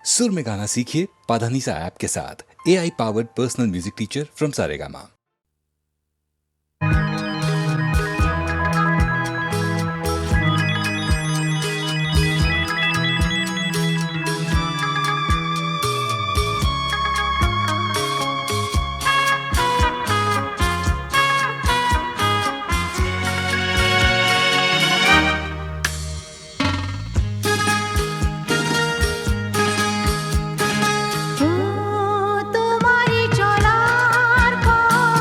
सुर में गाना सीखिए पाधानीसा ऐप के साथ। AI powered personal music teacher from Saregama. তোমারি চলার পথ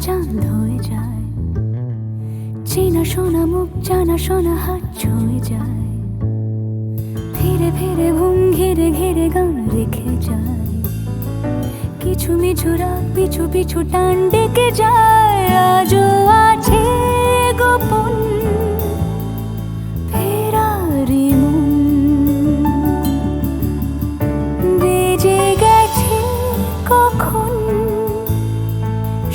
চাঁদ হয়ে যায়, চেনা শোনা মুখ জানা শোনা হাত ছুঁয়ে যায়, ফিরে ফিরে ঘুম ঘিরে ঘিরে গান রেখে যায়, কিছু মিছু রাত পিছু পিছু টান ডেকে যায়, আজও আছে গোপন ফেরারি মন, বেজে গেছে কখন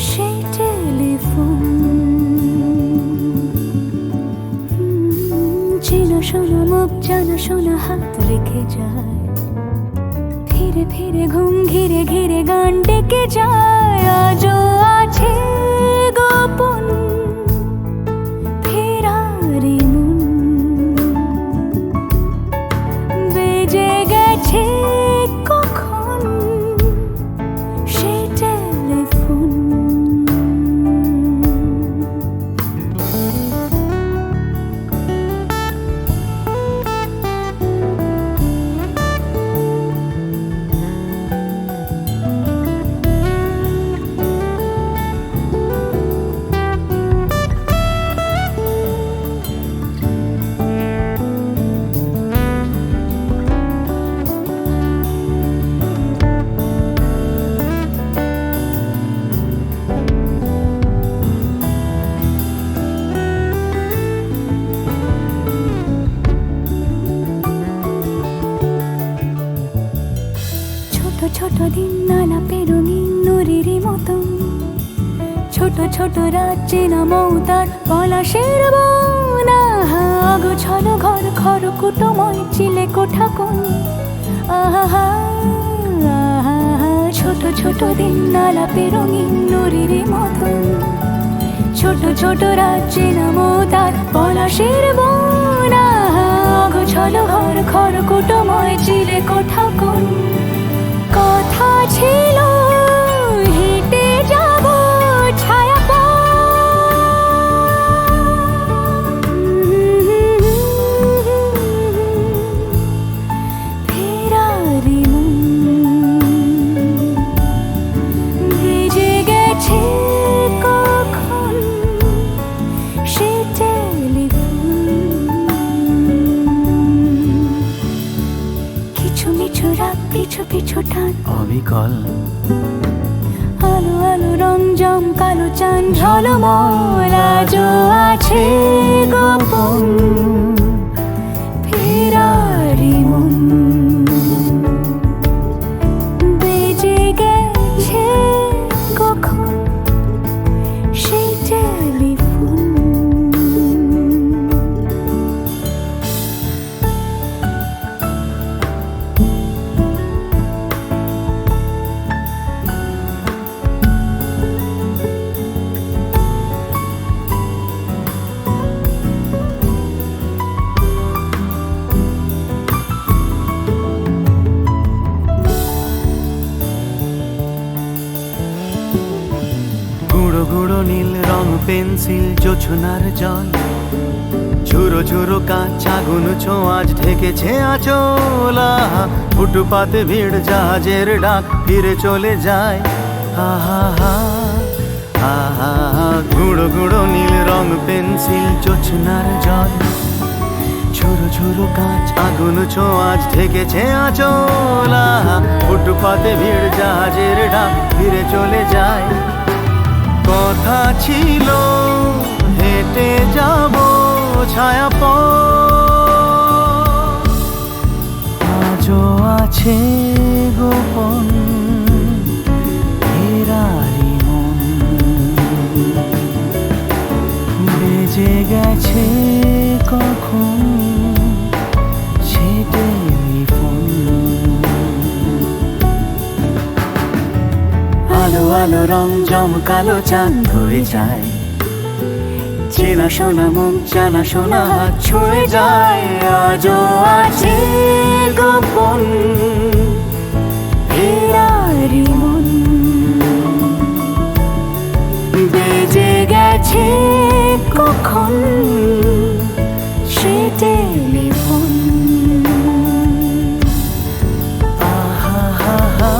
সেই টেলিফোন, চেনা শোনা মুখ জানা শোনা হাত রেখে যায়, ফিরে ফিরে ঘুম ঘিরে ঘিরে গান ডেকে যায়, আজও আছে গোপন ফেরারি মন, বেজে গেছে কখন সেই টেলিফোন। ছোট দিন নালা রঙিন নুরির মতন, ছোট ছোট রাত চেনা মৌতার পলাশের বন, গোছানো ঘর খড়কুটোময় চিলে কোঠা কোন, আহা ছোট ছোট দিন নালা রঙিন নুরির মতন, ছোট ছোট রাত চেনা মৌতার পলাশের বন, গোছানো ঘর খড়কুটোময় চিলে কোঠা কোন, কথা ছিল হেঁটে যাব ছায়া ফেরারি মন, ভেজে গেছে কখন সে টেলিফোন, কিছু মিছু রাত পিছু পিছু টান অবিকল, আলো আলো রং জম কালো চান ঝলমল, আজও আছে গোপন ফেরারি মন, বেজে গেছে কখন সেই টেলিফোন। গুঁড়ো গুঁড়ো নীল রং পেন্সিল জোছনার জল, ঝুরো ঝুরো কাঁচ আগুন ছোঁয়াজ ঢেকেছে আঁচলা, ফুটপাতে ভিড় জাহাজের ডাক ফিরে চলে যায়, আহা হা আহা, গুঁড়ো গুঁড়ো নীল রং পেন্সিল জোছনার জল, ঝুরো ঝুরো কাঁচ আগুন ছোঁয়াজ ঢেকেছে আঁচলা, ফুটপাতে ভিড় জাহাজের ডাক ফিরে চলে যায়, কথা ছিল হেঁটে যাব ছায়া আজও আছে গোপন ফেরারি মন, বেজে গেছে কখন সে টেলিফোন, আলো আলো রং জমকালো চাঁদ হয়ে যায়, চেনা শোনা মুখ জানা শোনা হাত ছুঁয়ে যায়, আজও আছে গোপন ফেরারি মন, বেজে গেছে কখন সে টেলিফোন। আহা হা হা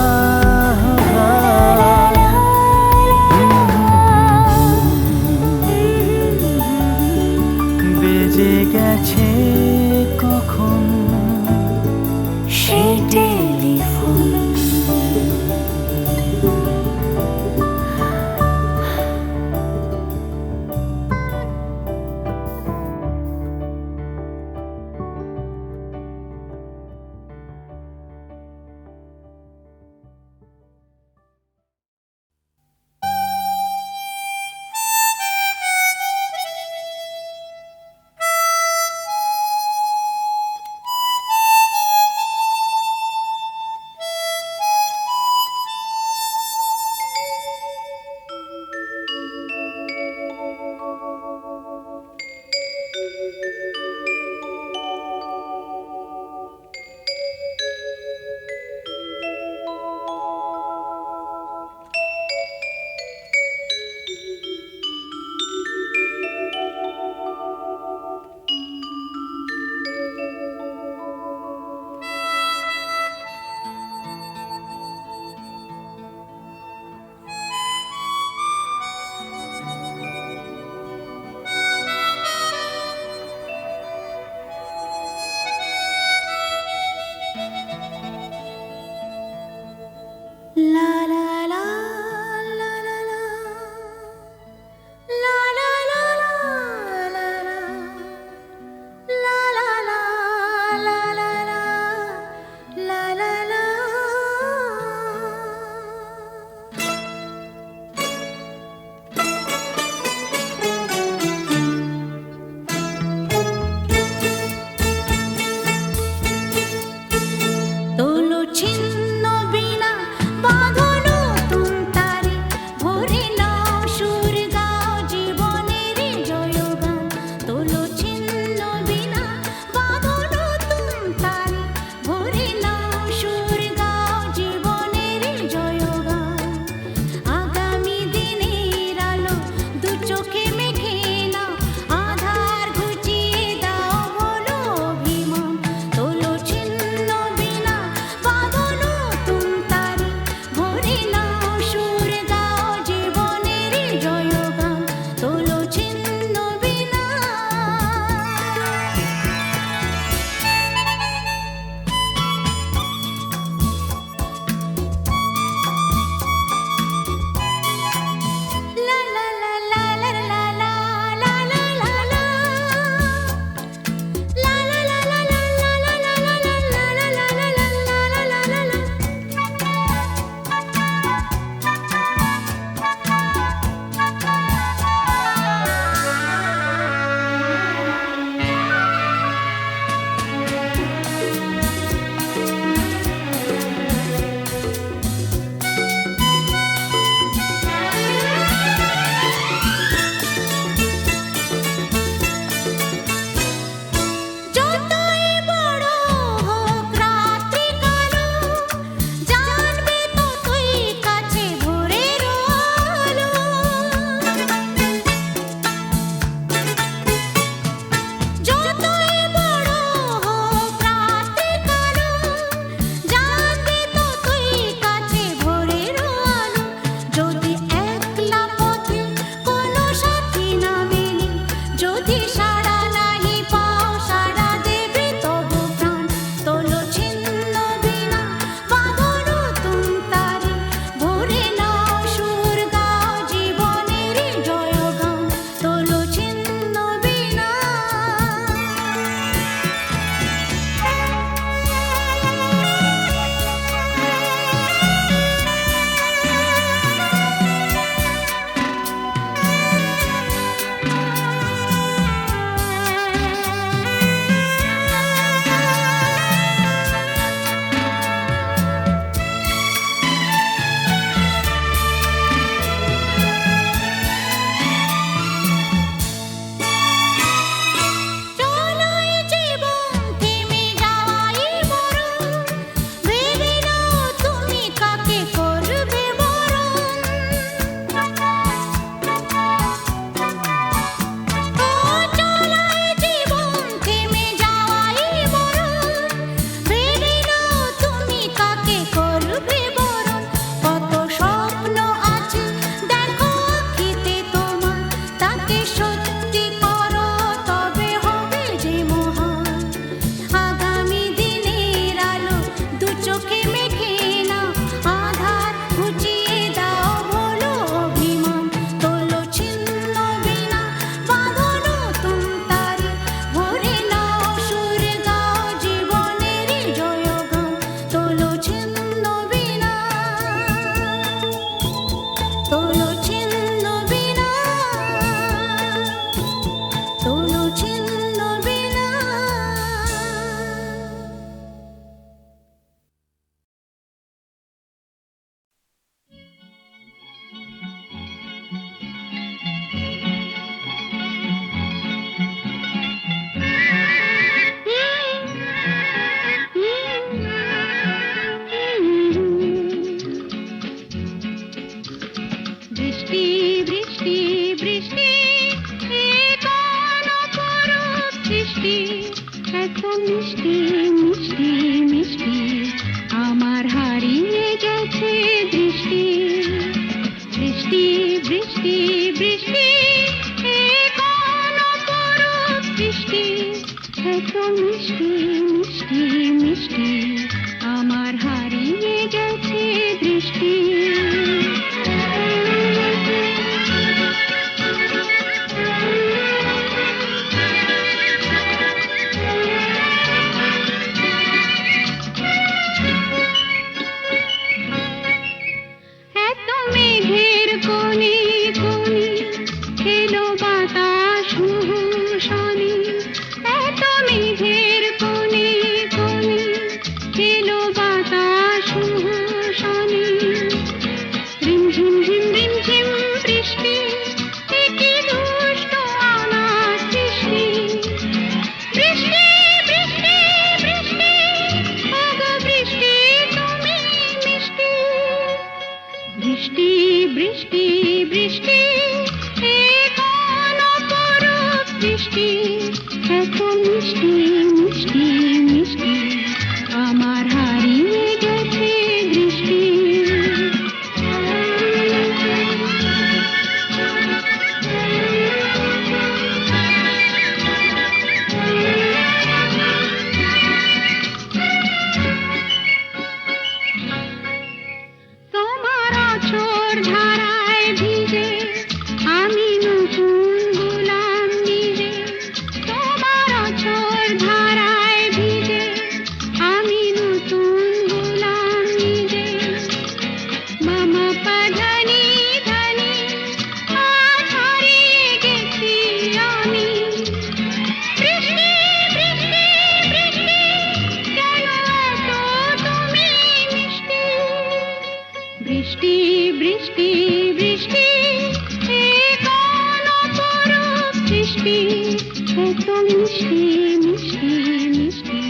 এত মিষ্টি মিষ্টি মিষ্টি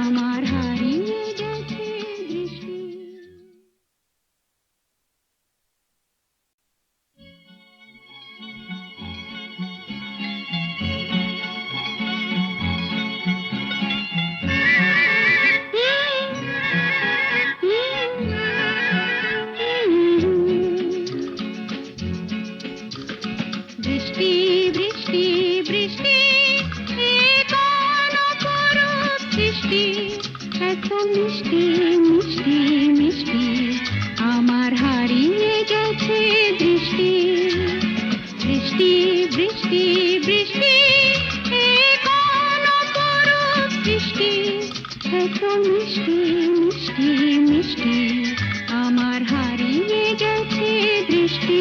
আমার হারিয়ে গেছে দৃষ্টি। বৃষ্টি বৃষ্টি বৃষ্টি এ কোন অপরূপ সৃষ্টি, এত মিষ্টি মিষ্টি মিষ্টি আমার হারিয়ে গেছে দৃষ্টি। বৃষ্টি বৃষ্টি বৃষ্টি এ কোন অপরূপ সৃষ্টি, এত মিষ্টি মিষ্টি মিষ্টি আমার হারিয়ে গেছে দৃষ্টি।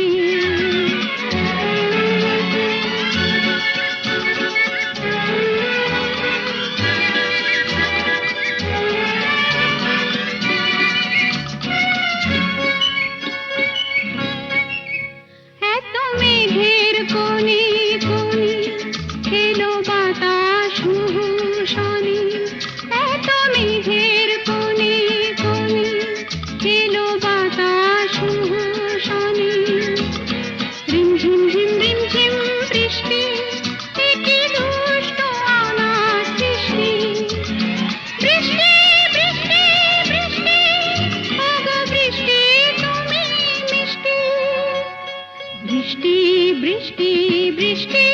এত মেঘের কোণে কোণে এলো বাতাস শনি, এত মেঘের কোণে কোণে এলো বাতাস শনি। রিমঝিম ঝিম রিমঝিম বৃষ্টি, এ কি দুষ্ট অনাথ সৃষ্টি। বৃষ্টি বৃষ্টি বৃষ্টি ওগো বৃষ্টি তুমি মিষ্টি। বৃষ্টি বৃষ্টি বৃষ্টি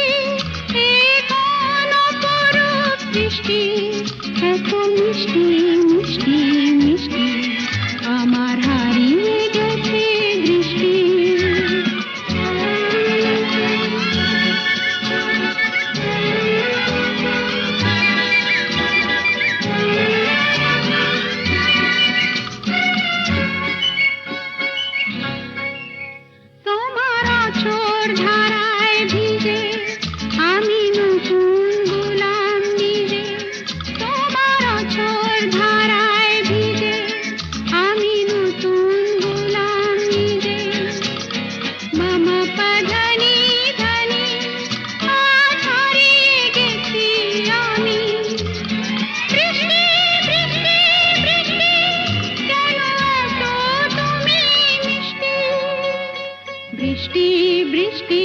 এ কোন অপরূপ সৃষ্টি, এত মিষ্টি মিষ্টি মিষ্টি আমার হারিয়ে গেছে দৃষ্টি। তোমার আঁচড় ধারায় ভিজে আমি নতুন গোলাম নিজে। তোমার আঁচড় ধারায় ভিজে আমি নতুন গোলাম নিজে। মামা পাধানি ধানি আজ হারিয়ে গেছি আমি। বৃষ্টি বৃষ্টি বৃষ্টি কেন এত তুমি মিষ্টি। বৃষ্টি বৃষ্টি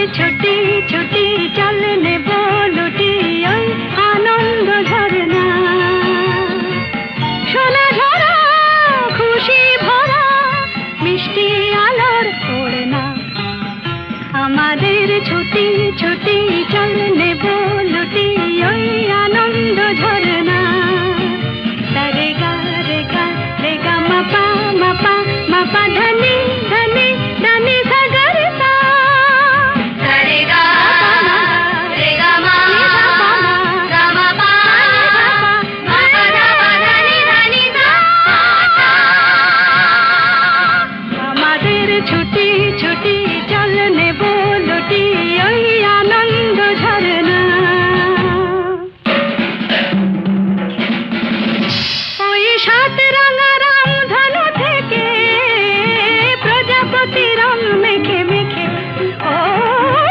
ছুটি ছুটি চল নেব লুটি ওই আনন্দ ঝরনা সোনা ঝরা খুশি ভরা মিষ্টি আলোর ওড়না আমাদের ছুটি ছুটি চল নেব লুটি ওই আনন্দ ঝরনা রে গা রে গা রে গা মাপা মাপা মাপা ধনি ধনি ধনি সাগর সা রে গা রে গা মা গা মা পা মা পা ধনি ধনি সা আমাদের ছুটি ছুটি চল নেব লুটি ওই আনন্দ ঝরনা ওই সাত রাঙা রামধনু থেকে প্রজাপতি রং মেখে মেখে ও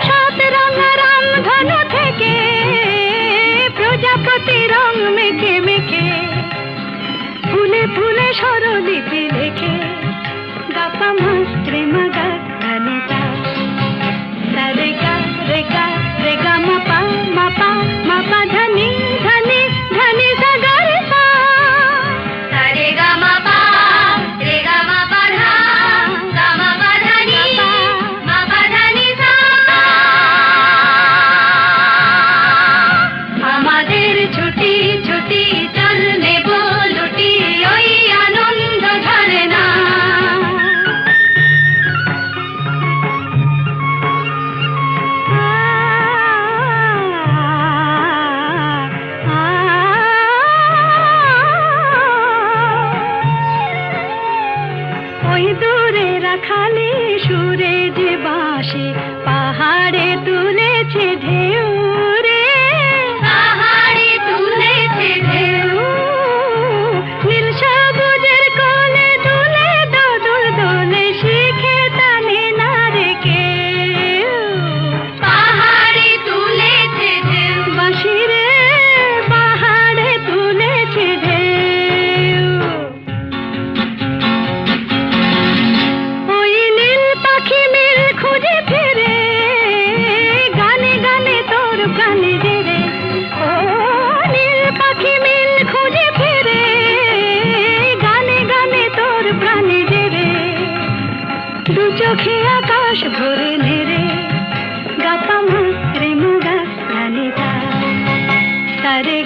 সাত রাঙা রামধনু থেকে প্রজাপতি রং মেখে মেখে ফুলে ফুলে স্বরলিপি লেখে গাপা মাস্ত্রে মাগা ধানিতা রে গা রে গা রে গা মাপা মাপা মাপা ধনি ধনি ধনি সাগর সা রে গা মাপা রে গা মাপা ধা গা মাপা ধনি মাপা ধনি সা আমাদের ছুটি ছুটি চল নেব লুটি ওই আনন্দ ঝরনা ওই দূরে রাখালি সুরে যে বাঁশি পাহাড়ে তুলেছে ঢেউ রে পাহাড়ে তুলেছে ঢেউ নীল সবুজের কোলে দুলে দোদুল দোলে শিখে টানে না রে কেউ পাহাড়ে তুলেছে ঢেউ বাঁশি রে পাহাড়ে তুলেছে ঢেউ ওই নীল পাখি মিল খুঁজে ফিরে গানে গানে তোর প্রাণে জেরে ও নীল পাখি মিল খুঁজে ফিরে গানে গানে তোর প্রাণে জেরে দু চোখে আকাশ ভরে নেরে গাপা মাত্রে মুগা ধানি রে